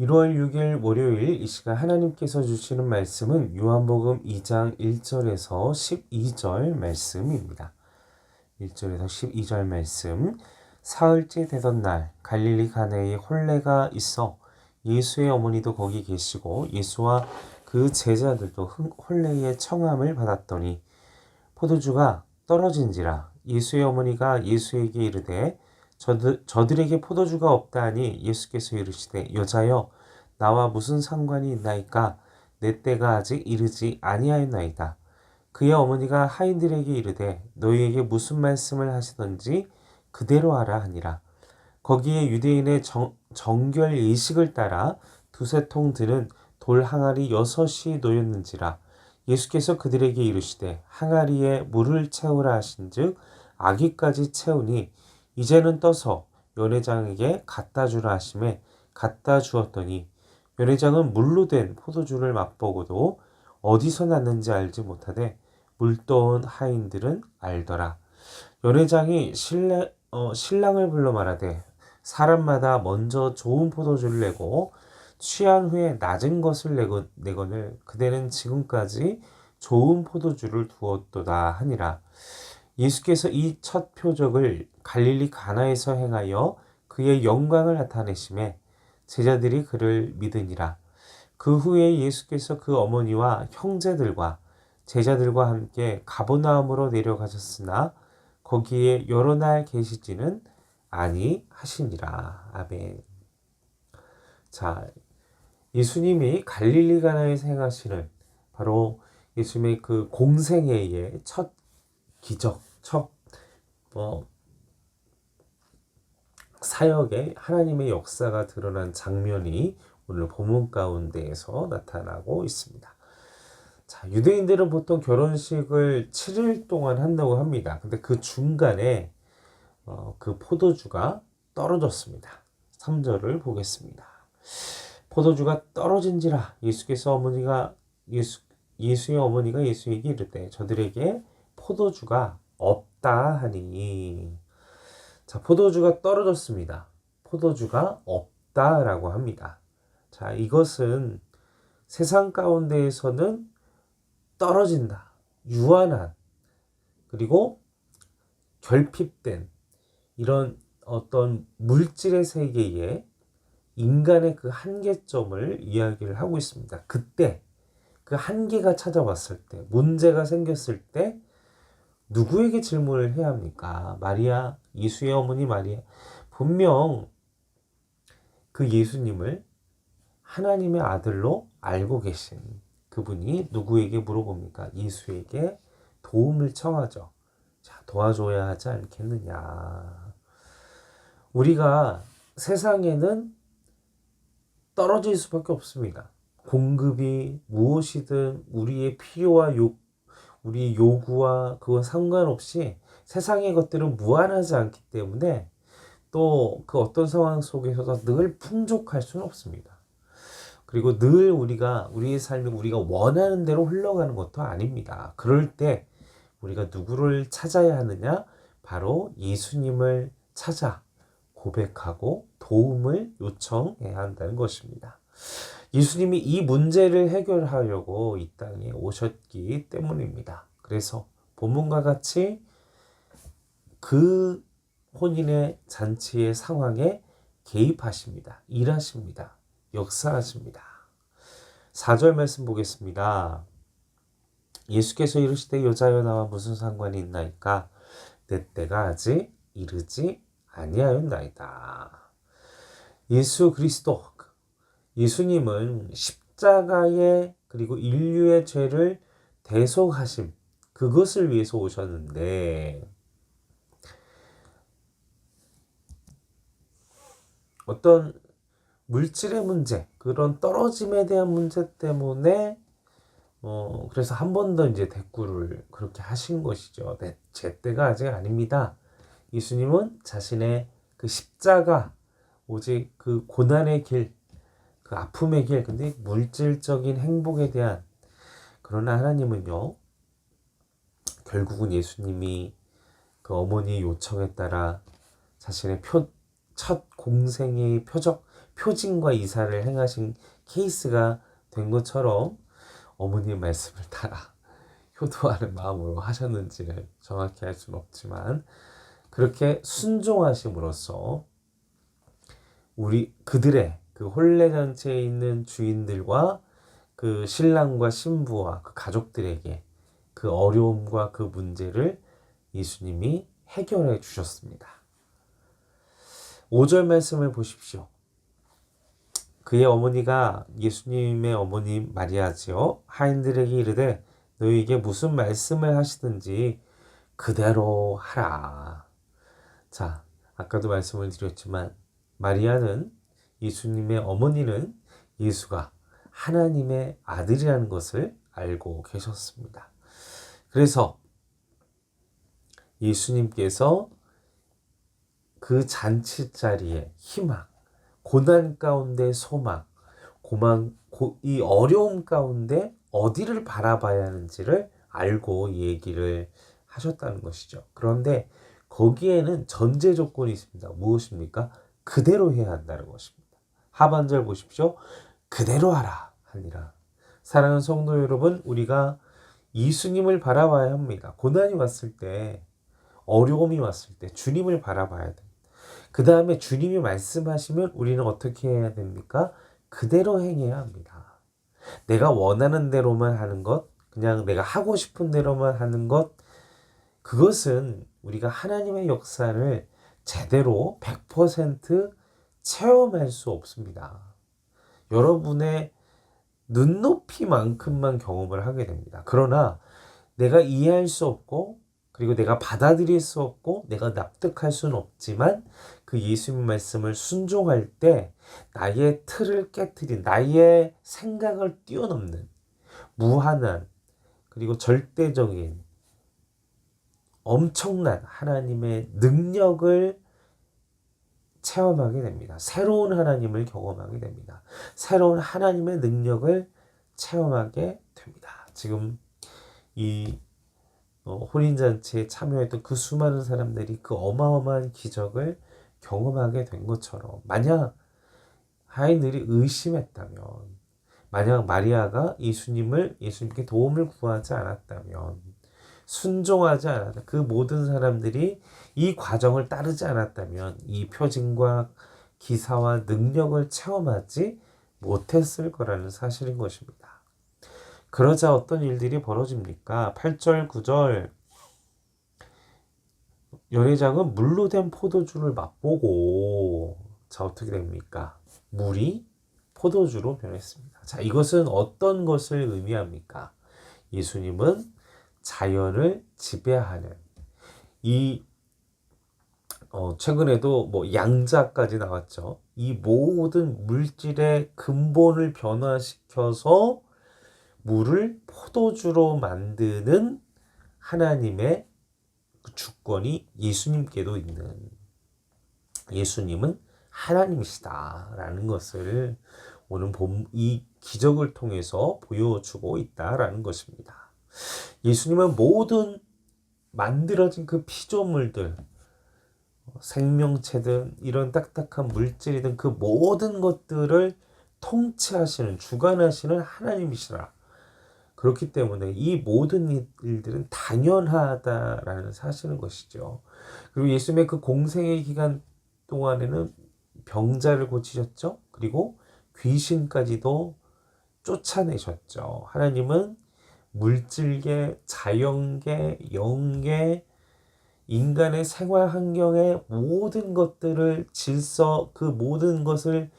1월 6일 월요일 이 시간 하나님께서 주시는 말씀은 요한복음 2장 1절에서 12절 말씀입니다. 1절에서 12절 말씀. 사흘째 되던 날 갈릴리 가나에 혼례가 있어 예수의 어머니도 거기 계시고 예수와 그 제자들도 혼례의 청함을 받았더니 포도주가 떨어진지라. 예수의 어머니가 예수에게 이르되 저들에게 포도주가 없다 하니 예수께서 이르시되 여자여 나와 무슨 상관이 있나이까 내 때가 아직 이르지 아니하였나이다. 그의 어머니가 하인들에게 이르되 너희에게 무슨 말씀을 하시던지 그대로 하라 하니라. 거기에 유대인의 정결 예식을 따라 두세 통 드는 돌 항아리 6이 놓였는지라. 예수께서 그들에게 이르시되 항아리에 물을 채우라 하신즉 아기까지 채우니 이제는 떠서 연회장에게 갖다 주라 하심에 갖다 주었더니 연회장은 물로 된 포도주를 맛보고도 어디서 났는지 알지 못하되 물떠온 하인들은 알더라. 연회장이 신랑을 불러 말하되 사람마다 먼저 좋은 포도주를 내고 취한 후에 낮은 것을 내거늘 그대는 지금까지 좋은 포도주를 두었도다 하니라. 예수께서 이 첫 표적을 갈릴리 가나에서 행하여 그의 영광을 나타내심에 제자들이 그를 믿으니라. 그 후에 예수께서 그 어머니와 형제들과 제자들과 함께 가버나움으로 내려가셨으나 거기에 여러 날 계시지는 아니하시니라. 아멘. 자, 예수님이 갈릴리 가나에서 행하시는 바로 예수님의 그 공생애의 첫 기적, 첫 사역에 하나님의 역사가 드러난 장면이 오늘 본문 가운데에서 나타나고 있습니다. 자, 유대인들은 보통 결혼식을 7일 동안 한다고 합니다. 근데 그 중간에 그 포도주가 떨어졌습니다. 3절을 보겠습니다. 포도주가 떨어진지라. 예수의 어머니가 예수에게 이르되 저들에게 포도주가 없다 하니. 자, 포도주가 떨어졌습니다. 포도주가 없다라고 합니다. 자, 이것은 세상 가운데에서는 떨어진다, 유한한, 그리고 결핍된 이런 어떤 물질의 세계에 인간의 그 한계점을 이야기를 하고 있습니다. 그때 그 한계가 찾아왔을 때, 문제가 생겼을 때 누구에게 질문을 해야 합니까? 마리아, 예수의 어머니 마리아. 분명 그 예수님을 하나님의 아들로 알고 계신 그분이 누구에게 물어봅니까? 예수에게 도움을 청하죠. 자, 도와줘야 하지 않겠느냐. 우리가 세상에는 떨어질 수밖에 없습니다. 공급이 무엇이든 우리의 필요와 우리 요구와 그와 상관없이 세상의 것들은 무한하지 않기 때문에 또 그 어떤 상황 속에서도 늘 풍족할 수는 없습니다. 그리고 늘 우리의 삶이 우리가 원하는 대로 흘러가는 것도 아닙니다. 그럴 때 우리가 누구를 찾아야 하느냐? 바로 예수님을 찾아 고백하고 도움을 요청해야 한다는 것입니다. 예수님이 이 문제를 해결하려고 이 땅에 오셨기 때문입니다. 그래서 본문과 같이 그 혼인의 잔치의 상황에 개입하십니다. 일하십니다. 역사하십니다. 4절 말씀 보겠습니다. 예수께서 이르시되 여자여 나와 무슨 상관이 있나이까 내 때가 아직 이르지 아니하였나이다. 예수 그리스도, 예수님은 십자가의 그리고 인류의 죄를 대속하심, 그것을 위해서 오셨는데 어떤 물질의 문제, 그런 떨어짐에 대한 문제 때문에 그래서 한 번 더 이제 대꾸를 그렇게 하신 것이죠. 제 때가 아직 아닙니다. 예수님은 자신의 그 십자가, 오직 그 고난의 길, 그 아픔의 길, 근데 물질적인 행복에 대한, 그러나 하나님은요, 결국은 예수님이 그 어머니의 요청에 따라 자신의 첫 공생의 표징과 이사를 행하신 케이스가 된 것처럼 어머니의 말씀을 따라 효도하는 마음으로 하셨는지를 정확히 알 수는 없지만 그렇게 순종하심으로써 우리 그들의 그 혼례잔치에 있는 주인들과 그 신랑과 신부와 그 가족들에게 그 어려움과 그 문제를 예수님이 해결해 주셨습니다. 5절 말씀을 보십시오. 그의 어머니가 예수님의 어머니 마리아지요 하인들에게 이르되 너희에게 무슨 말씀을 하시든지 그대로 하라. 자, 아까도 말씀을 드렸지만 마리아는 예수님의 어머니는 예수가 하나님의 아들이라는 것을 알고 계셨습니다. 그래서 예수님께서 그 잔치 자리에 희망, 고난 가운데 소망, 이 어려움 가운데 어디를 바라봐야 하는지를 알고 얘기를 하셨다는 것이죠. 그런데 거기에는 전제 조건이 있습니다. 무엇입니까? 그대로 해야 한다는 것입니다. 하반절 보십시오. 그대로 하라 하니라. 사랑하는 성도 여러분, 우리가 예수님을 바라봐야 합니다. 고난이 왔을 때, 어려움이 왔을 때 주님을 바라봐야 됩니다. 그 다음에 주님이 말씀하시면 우리는 어떻게 해야 됩니까? 그대로 행해야 합니다. 내가 원하는 대로만 하는 것, 그냥 내가 하고 싶은 대로만 하는 것, 그것은 우리가 하나님의 역사를 제대로 100% 체험할 수 없습니다. 여러분의 눈높이만큼만 경험을 하게 됩니다. 그러나 내가 이해할 수 없고 그리고 내가 받아들일 수 없고 내가 납득할 수는 없지만 그 예수님 말씀을 순종할 때 나의 틀을 깨트린 나의 생각을 뛰어넘는 무한한 그리고 절대적인 엄청난 하나님의 능력을 체험하게 됩니다. 새로운 하나님을 경험하게 됩니다. 새로운 하나님의 능력을 체험하게 됩니다. 지금 이 혼인잔치에 참여했던 그 수많은 사람들이 그 어마어마한 기적을 경험하게 된 것처럼 만약 하인들이 의심했다면 만약 마리아가 예수님께 도움을 구하지 않았다면 순종하지 않았다 그 모든 사람들이 이 과정을 따르지 않았다면 이 표징과 기사와 능력을 체험하지 못했을 거라는 사실인 것입니다. 그러자 어떤 일들이 벌어집니까? 8절, 9절 연회장은 물로 된 포도주를 맛보고 자 어떻게 됩니까? 물이 포도주로 변했습니다. 자 이것은 어떤 것을 의미합니까? 예수님은 자연을 지배하는 이 최근에도 뭐 양자까지 나왔죠. 이 모든 물질의 근본을 변화시켜서 물을 포도주로 만드는 하나님의 주권이 예수님께도 있는 예수님은 하나님이시다라는 것을 오늘 이 기적을 통해서 보여주고 있다라는 것입니다. 예수님은 모든 만들어진 그 피조물들 생명체든 이런 딱딱한 물질이든 그 모든 것들을 통치하시는 주관하시는 하나님이시라. 그렇기 때문에 이 모든 일들은 당연하다라는 사실인 것이죠. 그리고 예수님의 그 공생의 기간 동안에는 병자를 고치셨죠. 그리고 귀신까지도 쫓아내셨죠. 하나님은 물질계, 자연계, 영계, 인간의 생활 환경의 모든 것들을 그 모든 것을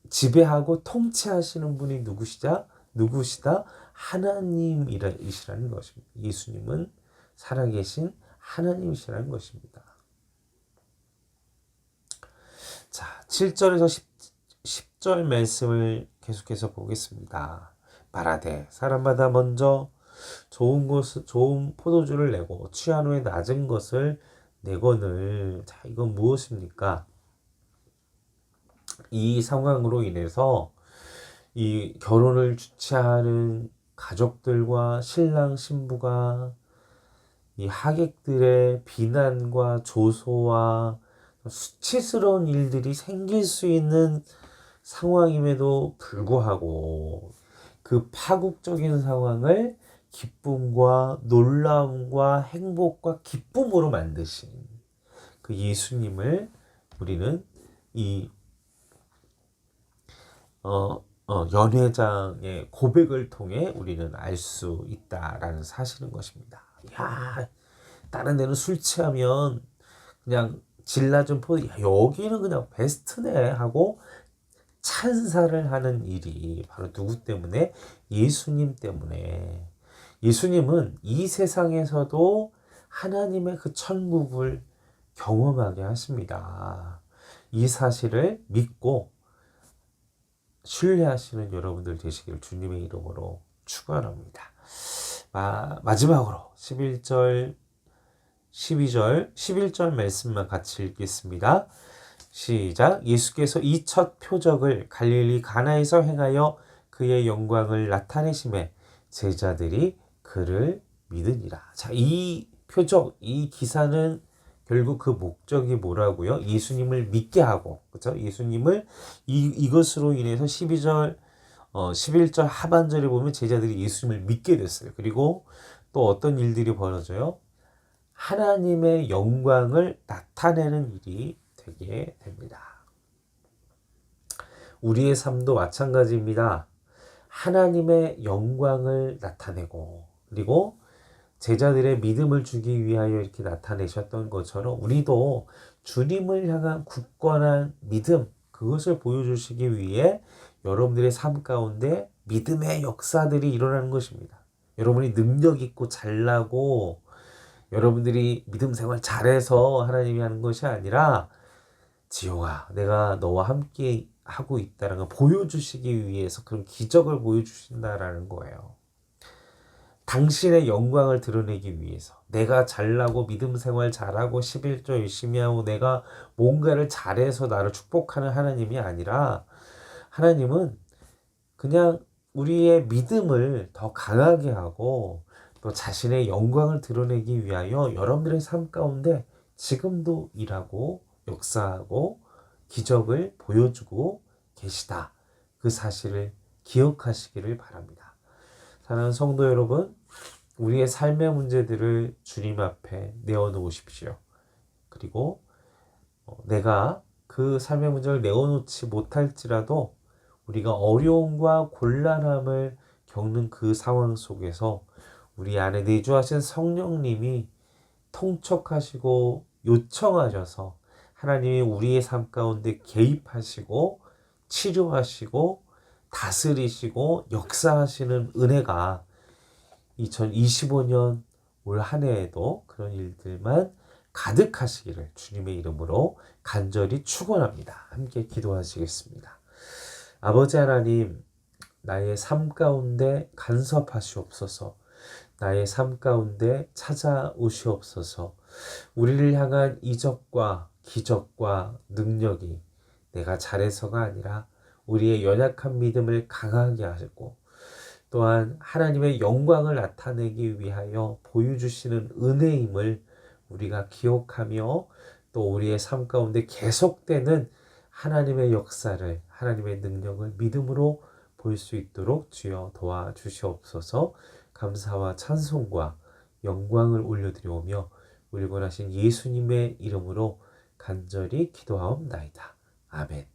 지배하고 통치하시는 분이 누구시다? 하나님이시라는 것입니다. 예수님은 살아계신 하나님이시라는 것입니다. 자, 7절에서 10절 말씀을 계속해서 보겠습니다. 말하되 사람마다 먼저 좋은 포도주를 내고 취한 후에 낮은 것을 내거늘. 자, 이건 무엇입니까? 이 상황으로 인해서 이 결혼을 주최하는 가족들과 신랑 신부가 이 하객들의 비난과 조소와 수치스러운 일들이 생길 수 있는 상황임에도 불구하고 그 파국적인 상황을 기쁨과 놀라움과 행복과 기쁨으로 만드신 그 예수님을 우리는 이 연회장의 고백을 통해 우리는 알 수 있다라는 사실인 것입니다. 야, 다른 데는 술 취하면 그냥 질라준 포, 야, 여기는 그냥 베스트네 하고 찬사를 하는 일이 바로 누구 때문에? 예수님 때문에. 예수님은 이 세상에서도 하나님의 그 천국을 경험하게 하십니다. 이 사실을 믿고 신뢰하시는 여러분들 되시길 주님의 이름으로 축원합니다. 마지막으로 11절, 12절, 11절 말씀만 같이 읽겠습니다. 시작. 예수께서 이 첫 표적을 갈릴리 가나에서 행하여 그의 영광을 나타내심에 제자들이 그를 믿으니라. 자, 이 표적, 이 기사는 결국 그 목적이 뭐라고요? 예수님을 믿게 하고, 그렇죠? 예수님을 이것으로 인해서 11절 하반절에 보면 제자들이 예수님을 믿게 됐어요. 그리고 또 어떤 일들이 벌어져요? 하나님의 영광을 나타내는 일이 되게 됩니다. 우리의 삶도 마찬가지입니다. 하나님의 영광을 나타내고, 그리고 제자들의 믿음을 주기 위하여 이렇게 나타내셨던 것처럼 우리도 주님을 향한 굳건한 믿음, 그것을 보여주시기 위해 여러분들의 삶 가운데 믿음의 역사들이 일어나는 것입니다. 여러분이 능력 있고 잘나고 여러분들이 믿음 생활 잘해서 하나님이 하는 것이 아니라 지용아, 내가 너와 함께 하고 있다는 걸 보여주시기 위해서 그런 기적을 보여주신다라는 거예요. 당신의 영광을 드러내기 위해서 내가 잘나고 믿음 생활 잘하고 11조 열심히 하고 내가 뭔가를 잘해서 나를 축복하는 하나님이 아니라 하나님은 그냥 우리의 믿음을 더 강하게 하고 또 자신의 영광을 드러내기 위하여 여러분들의 삶 가운데 지금도 일하고 역사하고 기적을 보여주고 계시다. 그 사실을 기억하시기를 바랍니다. 사랑하는 성도 여러분, 우리의 삶의 문제들을 주님 앞에 내어놓으십시오. 그리고 내가 그 삶의 문제를 내어놓지 못할지라도 우리가 어려움과 곤란함을 겪는 그 상황 속에서 우리 안에 내주하신 성령님이 통촉하시고 요청하셔서 하나님이 우리의 삶 가운데 개입하시고 치료하시고 다스리시고 역사하시는 은혜가 2025년 올 한 해에도 그런 일들만 가득하시기를 주님의 이름으로 간절히 축원합니다. 함께 기도하시겠습니다. 아버지 하나님, 나의 삶 가운데 간섭하시옵소서. 나의 삶 가운데 찾아오시옵소서. 우리를 향한 이적과 기적과 능력이 내가 잘해서가 아니라 우리의 연약한 믿음을 강하게 하시고 또한 하나님의 영광을 나타내기 위하여 보여주시는 은혜임을 우리가 기억하며 또 우리의 삶 가운데 계속되는 하나님의 역사를, 하나님의 능력을 믿음으로 볼 수 있도록 주여 도와주시옵소서. 감사와 찬송과 영광을 올려드려오며 우리 원하신 예수님의 이름으로 간절히 기도하옵나이다. 아멘.